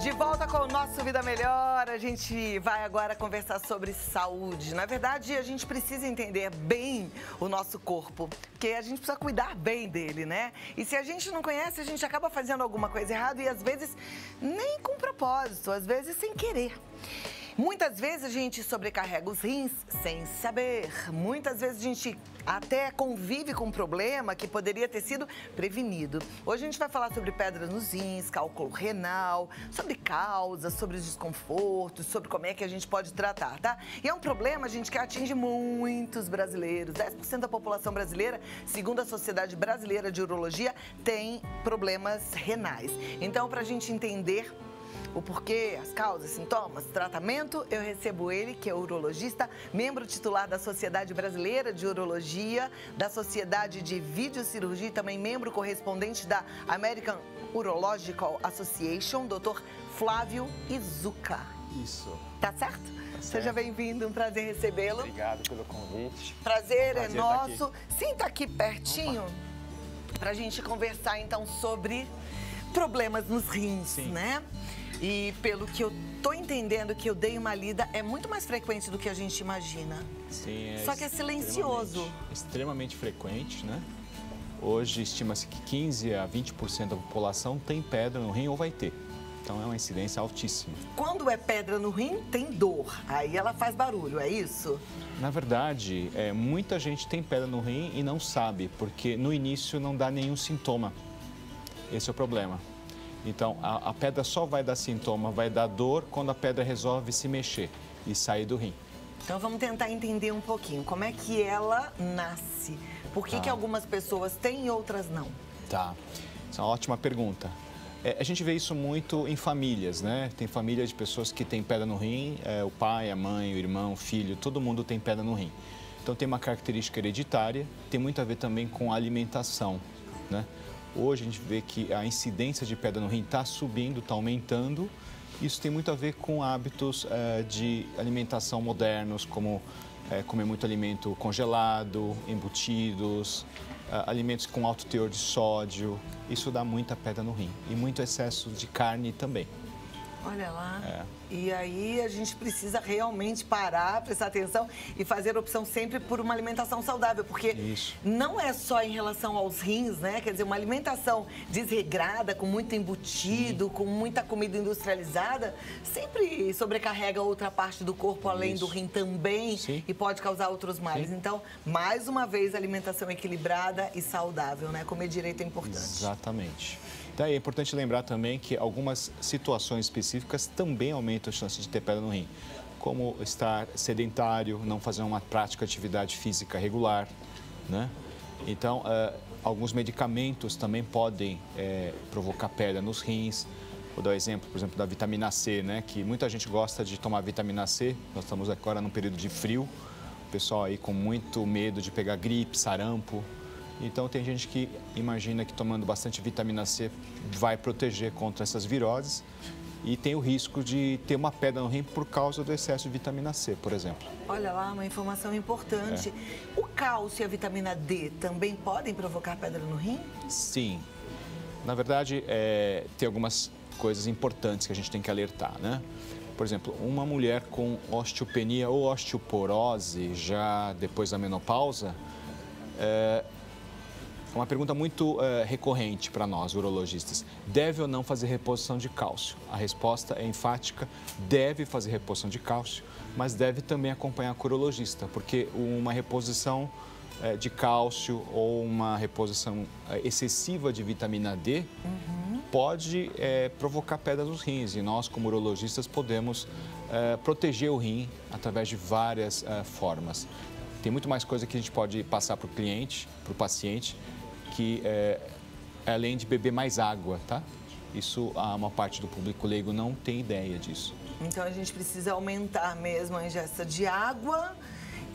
De volta com o nosso Vida Melhor, a gente vai agora conversar sobre saúde. Na verdade, a gente precisa entender bem o nosso corpo, porque a gente precisa cuidar bem dele, né? E se a gente não conhece, a gente acaba fazendo alguma coisa errada e às vezes nem com propósito, às vezes sem querer. Muitas vezes a gente sobrecarrega os rins sem saber. Muitas vezes a gente até convive com um problema que poderia ter sido prevenido. Hoje a gente vai falar sobre pedras nos rins, cálculo renal, sobre causas, sobre os desconfortos, sobre como é que a gente pode tratar, tá? E é um problema, gente, que atinge muitos brasileiros. 10% da população brasileira, segundo a Sociedade Brasileira de Urologia, tem problemas renais. Então, pra gente entender o porquê, as causas, sintomas, tratamento, eu recebo ele, que é urologista, membro titular da Sociedade Brasileira de Urologia, da Sociedade de Videocirurgia e também membro correspondente da American Urological Association, Dr. Flávio Izuka. Isso. Tá certo? Seja bem-vindo, um prazer recebê-lo. Obrigado pelo convite. Prazer é nosso. Senta aqui pertinho pra gente conversar então sobre problemas nos rins, né? E pelo que eu tô entendendo, que eu dei uma lida, é muito mais frequente do que a gente imagina. Sim, só que é silencioso. Extremamente frequente, né? Hoje estima-se que 15 a 20% da população tem pedra no rim ou vai ter. Então é uma incidência altíssima. Quando é pedra no rim, tem dor. Aí ela faz barulho, é isso? Na verdade, muita gente tem pedra no rim e não sabe, porque no início não dá nenhum sintoma. Esse é o problema. Então, a pedra só vai dar sintoma, vai dar dor quando a pedra resolve se mexer e sair do rim. Então, vamos tentar entender um pouquinho como é que ela nasce. Por que que algumas pessoas têm e outras não? Tá, essa é uma ótima pergunta. A gente vê isso muito em famílias, né? Tem família de pessoas que têm pedra no rim, o pai, a mãe, o irmão, o filho, todo mundo tem pedra no rim. Então, tem uma característica hereditária, tem muito a ver também com a alimentação, né? Hoje a gente vê que a incidência de pedra no rim está subindo, está aumentando. Isso tem muito a ver com hábitos de alimentação modernos, como comer muito alimento congelado, embutidos, alimentos com alto teor de sódio. Isso dá muita pedra no rim e muito excesso de carne também. Olha lá. E aí a gente precisa realmente parar, prestar atenção e fazer opção sempre por uma alimentação saudável, porque não é só em relação aos rins, né? Quer dizer, uma alimentação desregrada, com muito embutido, com muita comida industrializada, sempre sobrecarrega outra parte do corpo, além do rim também, e pode causar outros males. Então, mais uma vez, alimentação equilibrada e saudável, né? Comer direito é importante. Exatamente. Daí é importante lembrar também que algumas situações específicas também aumentam a chance de ter pedra no rim, como estar sedentário, não fazer uma prática de atividade física regular, né? Então, alguns medicamentos também podem provocar pedra nos rins. Vou dar o exemplo, por exemplo, da vitamina C, né? Que muita gente gosta de tomar vitamina C. Nós estamos agora num período de frio, o pessoal aí com muito medo de pegar gripe, sarampo. Então, tem gente que imagina que tomando bastante vitamina C vai proteger contra essas viroses e tem o risco de ter uma pedra no rim por causa do excesso de vitamina C, por exemplo. Olha lá, uma informação importante. O cálcio e a vitamina D também podem provocar pedra no rim? Sim. Na verdade, tem algumas coisas importantes que a gente tem que alertar, né? Por exemplo, uma mulher com osteopenia ou osteoporose já depois da menopausa, uma pergunta muito recorrente para nós, urologistas. Deve ou não fazer reposição de cálcio? A resposta é enfática, deve fazer reposição de cálcio, mas deve também acompanhar com o urologista, porque uma reposição de cálcio ou uma reposição excessiva de vitamina D pode provocar pedra nos rins. E nós, como urologistas, podemos proteger o rim através de várias formas. Tem muito mais coisa que a gente pode passar para o cliente, para o paciente, que além de beber mais água, tá? Isso, uma parte do público leigo não tem ideia disso. Então, a gente precisa aumentar mesmo a ingesta de água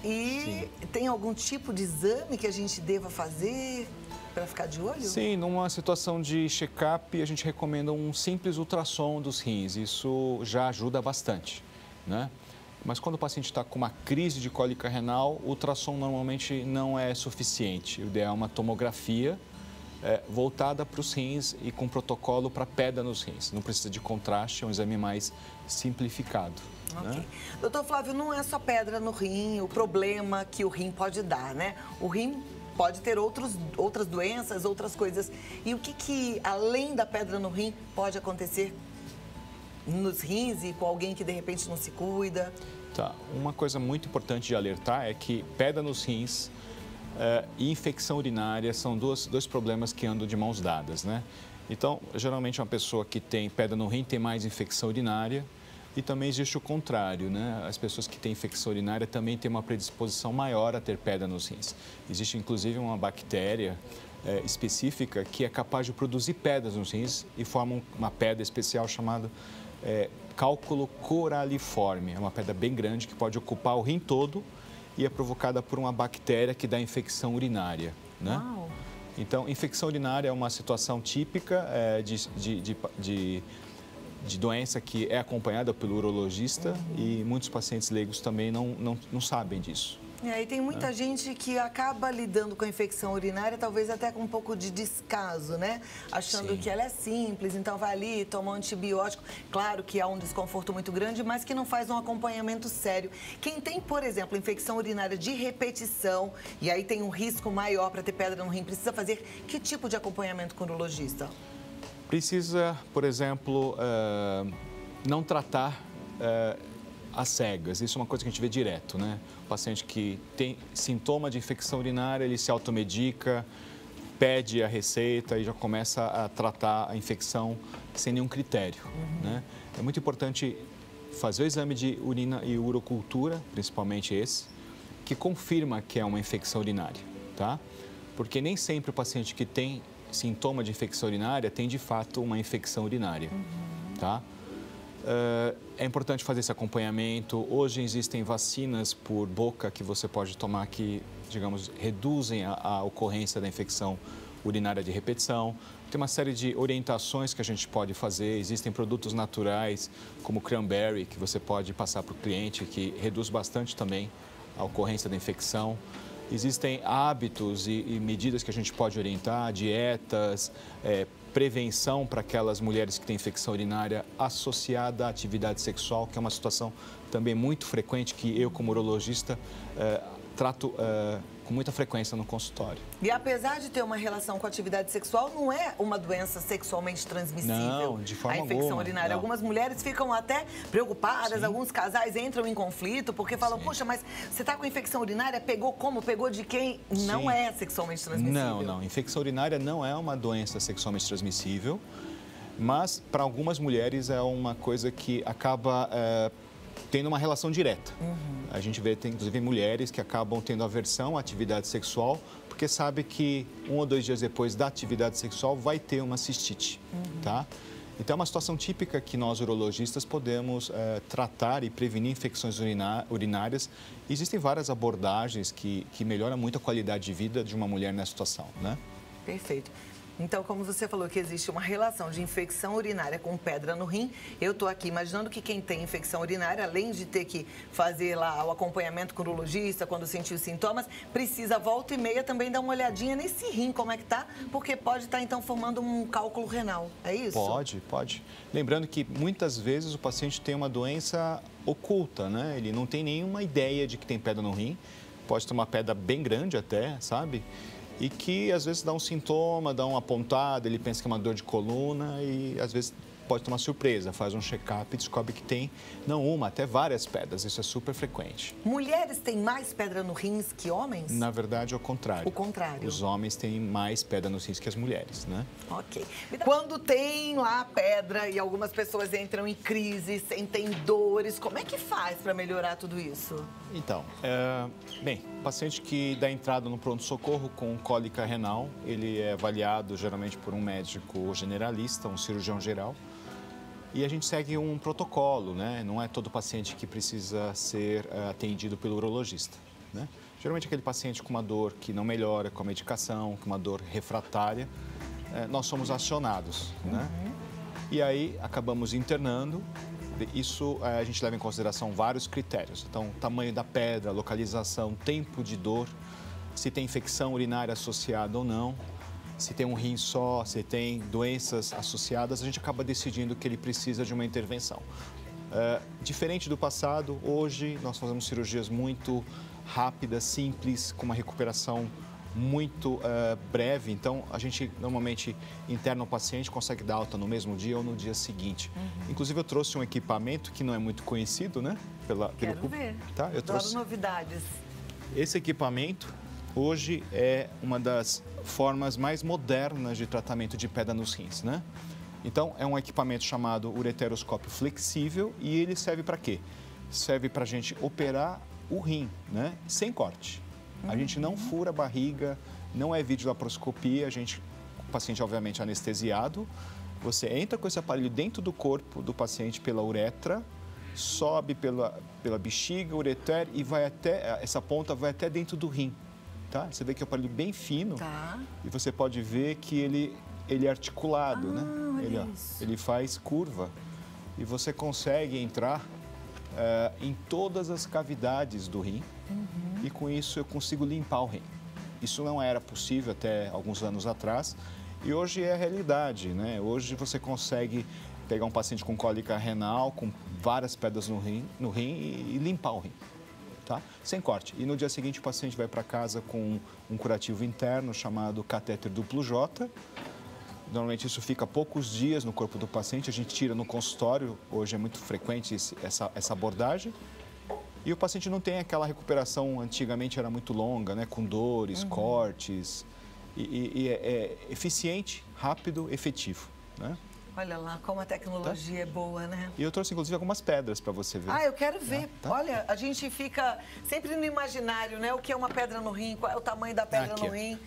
e tem algum tipo de exame que a gente deva fazer para ficar de olho? Sim, numa situação de check-up, a gente recomenda um simples ultrassom dos rins. Isso já ajuda bastante, né? Mas quando o paciente está com uma crise de cólica renal, o ultrassom normalmente não é suficiente. O ideal é uma tomografia voltada para os rins e com protocolo para pedra nos rins. Não precisa de contraste, é um exame mais simplificado. Ok. Né? Doutor Flávio, não é só pedra no rim, o problema que o rim pode dar, né? O rim pode ter outras doenças, outras coisas. E o que, além da pedra no rim, pode acontecer nos rins e com alguém que, de repente, não se cuida? Tá. Uma coisa muito importante de alertar é que pedra nos rins e infecção urinária são dois problemas que andam de mãos dadas, né? Então, geralmente, uma pessoa que tem pedra no rim tem mais infecção urinária e também existe o contrário, né? As pessoas que têm infecção urinária também têm uma predisposição maior a ter pedra nos rins. Existe, inclusive, uma bactéria específica que é capaz de produzir pedras nos rins e forma uma pedra especial chamada cálculo coraliforme. É uma pedra bem grande que pode ocupar o rim todo e é provocada por uma bactéria que dá infecção urinária, né? Uau. Então, infecção urinária é uma situação típica de doença que é acompanhada pelo urologista e muitos pacientes leigos também não sabem disso. E aí tem muita gente que acaba lidando com a infecção urinária, talvez até com um pouco de descaso, né? Achando Sim. que ela é simples, então vai ali, toma um antibiótico. Claro que há um desconforto muito grande, mas que não faz um acompanhamento sério. Quem tem, por exemplo, infecção urinária de repetição, e aí tem um risco maior para ter pedra no rim, precisa fazer que tipo de acompanhamento com o urologista? Precisa, por exemplo, não tratar às cegas. Isso é uma coisa que a gente vê direto, né? O paciente que tem sintoma de infecção urinária, ele se automedica, pede a receita e já começa a tratar a infecção sem nenhum critério, né? É muito importante fazer o exame de urina e urocultura, principalmente esse, que confirma que é uma infecção urinária, tá? Porque nem sempre o paciente que tem sintoma de infecção urinária tem, de fato, uma infecção urinária, tá? É importante fazer esse acompanhamento. Hoje existem vacinas por boca que você pode tomar que, digamos, reduzem a ocorrência da infecção urinária de repetição. Tem uma série de orientações que a gente pode fazer. Existem produtos naturais, como cranberry, que você pode passar para o cliente, que reduz bastante também a ocorrência da infecção. Existem hábitos e medidas que a gente pode orientar, dietas, prevenção para aquelas mulheres que têm infecção urinária associada à atividade sexual, que é uma situação também muito frequente que eu, como urologista, trato com muita frequência no consultório. E apesar de ter uma relação com a atividade sexual, não é uma doença sexualmente transmissível? Não, de forma alguma. A infecção alguma, urinária. não. Algumas mulheres ficam até preocupadas, Sim. alguns casais entram em conflito porque falam, Sim. poxa, mas você está com infecção urinária, pegou como? Pegou de quem? Não Sim. é sexualmente transmissível. Não. Infecção urinária não é uma doença sexualmente transmissível, mas para algumas mulheres é uma coisa que acaba tendo uma relação direta. A gente vê, inclusive, mulheres que acabam tendo aversão à atividade sexual porque sabe que 1 ou 2 dias depois da atividade sexual vai ter uma cistite, tá? Então, é uma situação típica que nós, urologistas, podemos tratar e prevenir infecções urinárias. Existem várias abordagens que melhoram muito a qualidade de vida de uma mulher nessa situação, né? Perfeito. Então, como você falou que existe uma relação de infecção urinária com pedra no rim, eu estou aqui imaginando que quem tem infecção urinária, além de ter que fazer lá o acompanhamento com o urologista quando sentir os sintomas, precisa volta e meia também dar uma olhadinha nesse rim, como é que tá, porque pode estar então formando um cálculo renal, é isso? Pode. Lembrando que muitas vezes o paciente tem uma doença oculta, né? Ele não tem nenhuma ideia de que tem pedra no rim, pode ter uma pedra bem grande até, sabe? E que às vezes dá um sintoma, dá uma pontada, ele pensa que é uma dor de coluna e às vezes pode ter uma surpresa, faz um check-up e descobre que tem não uma, até várias pedras, isso é super frequente. Mulheres têm mais pedra no rins que homens? Na verdade, é o contrário. O contrário. Os homens têm mais pedra nos rins que as mulheres, né? Ok. Quando tem lá pedra e algumas pessoas entram em crise, sentem dores, como é que faz para melhorar tudo isso? Então, o paciente que dá entrada no pronto-socorro com cólica renal, ele é avaliado geralmente por um médico generalista, um cirurgião geral, e a gente segue um protocolo, né? Não é todo paciente que precisa ser atendido pelo urologista, né? Geralmente aquele paciente com uma dor que não melhora com a medicação, com uma dor refratária, nós somos acionados, né? E aí acabamos internando. Isso a gente leva em consideração vários critérios. Então, tamanho da pedra, localização, tempo de dor, se tem infecção urinária associada ou não, se tem um rim só, se tem doenças associadas, a gente acaba decidindo que ele precisa de uma intervenção. Diferente do passado, hoje nós fazemos cirurgias muito rápidas, simples, com uma recuperação muito breve. Então, a gente normalmente interna o paciente, consegue dar alta no mesmo dia ou no dia seguinte. Inclusive, eu trouxe um equipamento que não é muito conhecido, né? Quero ver. Tá? Eu trouxe novidades. esse equipamento. Hoje é uma das formas mais modernas de tratamento de pedra nos rins, né? Então, é um equipamento chamado ureteroscópio flexível e ele serve para quê? Serve para a gente operar o rim, né? Sem corte. A gente não fura a barriga, não é videolaparoscopia, o paciente obviamente anestesiado. Você entra com esse aparelho dentro do corpo do paciente pela uretra, sobe pela bexiga, ureter e vai até, essa ponta vai até dentro do rim, tá? Você vê que é um aparelho bem fino e você pode ver que ele é articulado, né? Ele faz curva e você consegue entrar em todas as cavidades do rim e com isso eu consigo limpar o rim. Isso não era possível até alguns anos atrás e hoje é a realidade, né? Hoje você consegue pegar um paciente com cólica renal, com várias pedras no rim e limpar o rim, tá? Sem corte. E no dia seguinte o paciente vai para casa com um curativo interno chamado catéter duplo J. Normalmente isso fica poucos dias no corpo do paciente, a gente tira no consultório, hoje é muito frequente essa abordagem. E o paciente não tem aquela recuperação, antigamente era muito longa, né, com dores, cortes, e é eficiente, rápido, efetivo, né? Olha lá como a tecnologia é boa, né? E eu trouxe inclusive algumas pedras para você ver. Eu quero ver. Olha, a gente fica sempre no imaginário, né? O que é uma pedra no rim, qual é o tamanho da pedra no rim.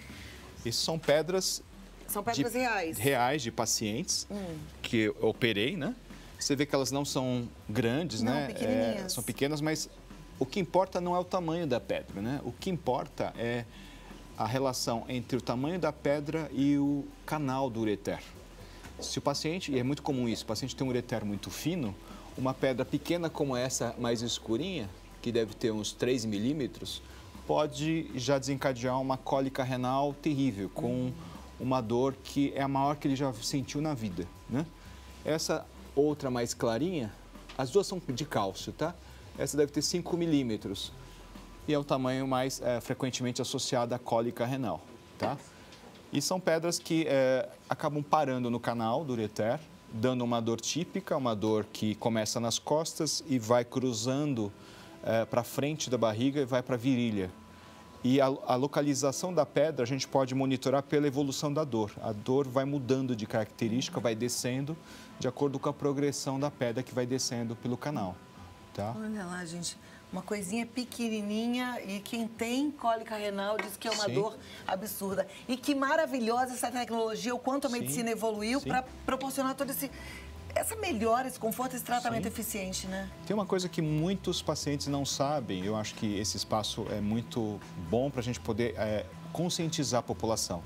Isso são pedras... São pedras reais. Reais de pacientes que eu operei, né? Você vê que elas não são grandes, né? Pequenininhas. São pequenas, mas o que importa não é o tamanho da pedra, né? O que importa é a relação entre o tamanho da pedra e o canal do ureter. Se o paciente, e é muito comum isso, o paciente tem um ureter muito fino, uma pedra pequena como essa, mais escurinha, que deve ter uns 3 milímetros, pode já desencadear uma cólica renal terrível, com uma dor que é a maior que ele já sentiu na vida, né? Essa outra mais clarinha, as duas são de cálcio, tá? Essa deve ter 5 milímetros e é o tamanho mais frequentemente associado à cólica renal, tá? E são pedras que acabam parando no canal do ureter, dando uma dor típica, uma dor que começa nas costas e vai cruzando para frente da barriga e vai para a virilha. E a localização da pedra a gente pode monitorar pela evolução da dor. A dor vai mudando de característica, vai descendo de acordo com a progressão da pedra que vai descendo pelo canal, tá? Olha lá, gente, uma coisinha pequenininha e quem tem cólica renal diz que é uma dor absurda. E que maravilhosa essa tecnologia, o quanto a medicina evoluiu para proporcionar todo essa melhora, esse conforto, esse tratamento eficiente, né? Tem uma coisa que muitos pacientes não sabem, eu acho que esse espaço é muito bom para a gente poder conscientizar a população.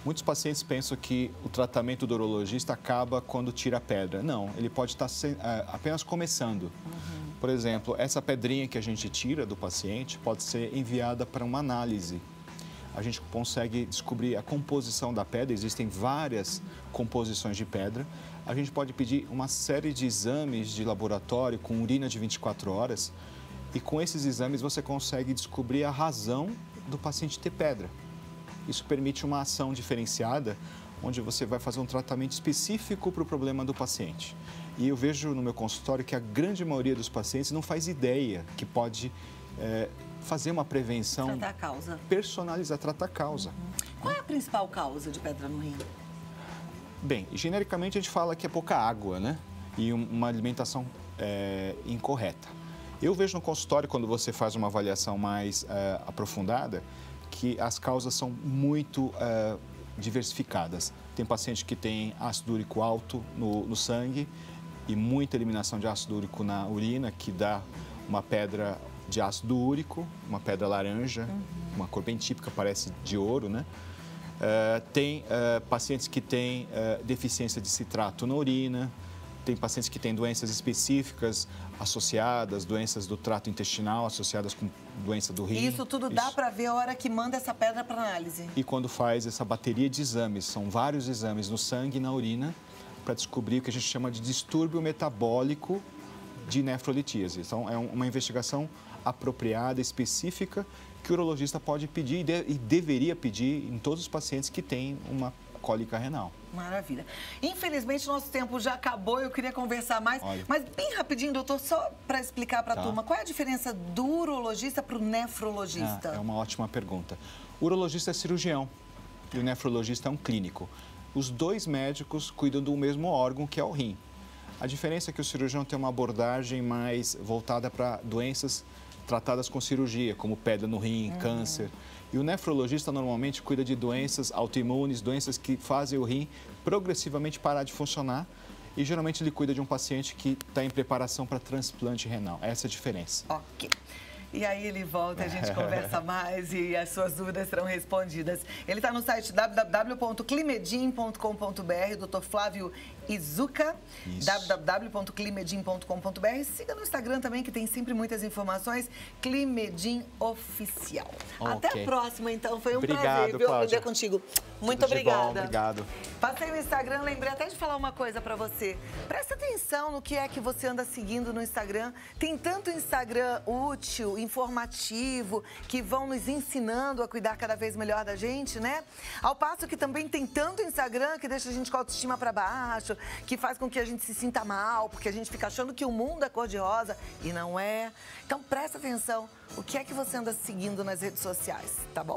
Muitos pacientes pensam que o tratamento do urologista acaba quando tira a pedra. Não, ele pode estar apenas começando. Por exemplo, essa pedrinha que a gente tira do paciente pode ser enviada para uma análise. A gente consegue descobrir a composição da pedra, existem várias composições de pedra. A gente pode pedir uma série de exames de laboratório com urina de 24 horas e com esses exames você consegue descobrir a razão do paciente ter pedra. Isso permite uma ação diferenciada, onde você vai fazer um tratamento específico para o problema do paciente. E eu vejo no meu consultório que a grande maioria dos pacientes não faz ideia que pode fazer uma prevenção... Tratar a causa. Personalizar, tratar a causa. Qual é a principal causa de pedra no rim? Bem, genericamente a gente fala que é pouca água, né? E uma alimentação incorreta. Eu vejo no consultório, quando você faz uma avaliação mais aprofundada, que as causas são muito diversificadas. Tem paciente que tem ácido úrico alto no sangue e muita eliminação de ácido úrico na urina, que dá uma pedra de ácido úrico, uma pedra laranja, uma cor bem típica, parece de ouro, né? Tem pacientes que têm deficiência de citrato na urina, Tem pacientes que têm doenças específicas associadas, doenças do trato intestinal associadas com doença do rim. E isso tudo dá para ver a hora que manda essa pedra para análise? E quando faz essa bateria de exames, são vários exames no sangue e na urina, para descobrir o que a gente chama de distúrbio metabólico de nefrolitíase. Então, é uma investigação apropriada, específica, que o urologista pode pedir e deveria pedir em todos os pacientes que têm uma cólica renal. Maravilha. Infelizmente, nosso tempo já acabou, eu queria conversar mais. Olha. Mas bem rapidinho, doutor, só para explicar para a turma, qual é a diferença do urologista para o nefrologista? É uma ótima pergunta. O urologista é cirurgião e o nefrologista é um clínico. Os dois médicos cuidam do mesmo órgão, que é o rim. A diferença é que o cirurgião tem uma abordagem mais voltada para doenças tratadas com cirurgia, como pedra no rim, câncer. E o nefrologista normalmente cuida de doenças autoimunes, doenças que fazem o rim progressivamente parar de funcionar. E geralmente ele cuida de um paciente que está em preparação para transplante renal. Essa é a diferença. Ok. E aí ele volta, a gente conversa mais e as suas dúvidas serão respondidas. Ele está no site www.climedim.com.br, Dr. Flávio Izuka, www.climedim.com.br. Siga no Instagram também, que tem sempre muitas informações, Climedim Oficial. Okay. Até a próxima, então. Foi um Obrigado, prazer, viu, Cláudia. aprender contigo. Muito Tudo de obrigada. bom, obrigado. Passei o Instagram, lembrei até de falar uma coisa pra você. Presta atenção no que é que você anda seguindo no Instagram. Tem tanto Instagram útil, informativo, que vão nos ensinando a cuidar cada vez melhor da gente, né? Ao passo que também tem tanto Instagram que deixa a gente com a autoestima pra baixo, que faz com que a gente se sinta mal, porque a gente fica achando que o mundo é cor-de-rosa e não é. Então presta atenção, o que é que você anda seguindo nas redes sociais, tá bom?